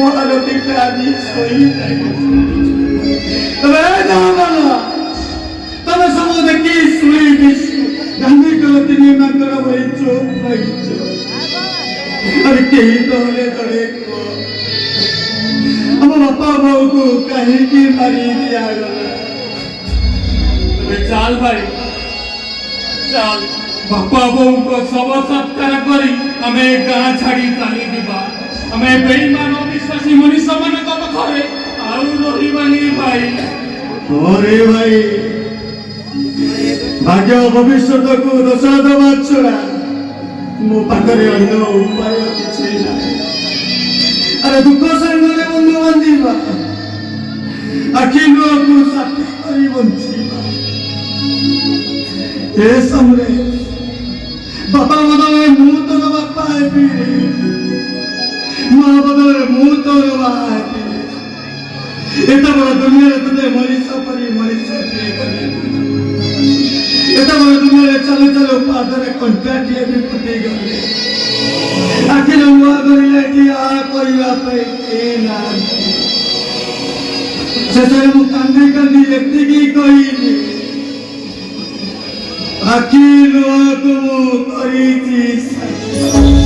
महारती आदि सोई तब सब देखी शुणी गांधी गलती वही चोप वही अरे कहीं तो जड़े हम बापा बहु को कहीं मारी दिया चाल भाई चाल बापा बहु को सब सत्कार करी हमें गाँ छाड़ी चली दिबा हमें बेईमान अविश्वासी मनुष्य मान पाखे आउ रही भाई अरे भाई भाग्य भविष्य को दशा दबा छड़ा मो पाखरे अन्य उपाय किछि नाही अरे दुख संगले बंधु बांधिबा आखिलो को साथी करी बंचिबा ए समरे बापा बदले मु तो बापा हेबी मां बदले मु तो मां हेबी एता बड़ दुनिया तुझे मनुष्य परी मनुष्य एता बड़ दुनिया चलो चलो पादरे कॉन्ट्रैक्ट ये भी पते गले आखिर हुआ गले कि आ कोई पे ए ना जैसे मु कांदे कांदी लेती की कोई नहीं आखिर हुआ को करी थी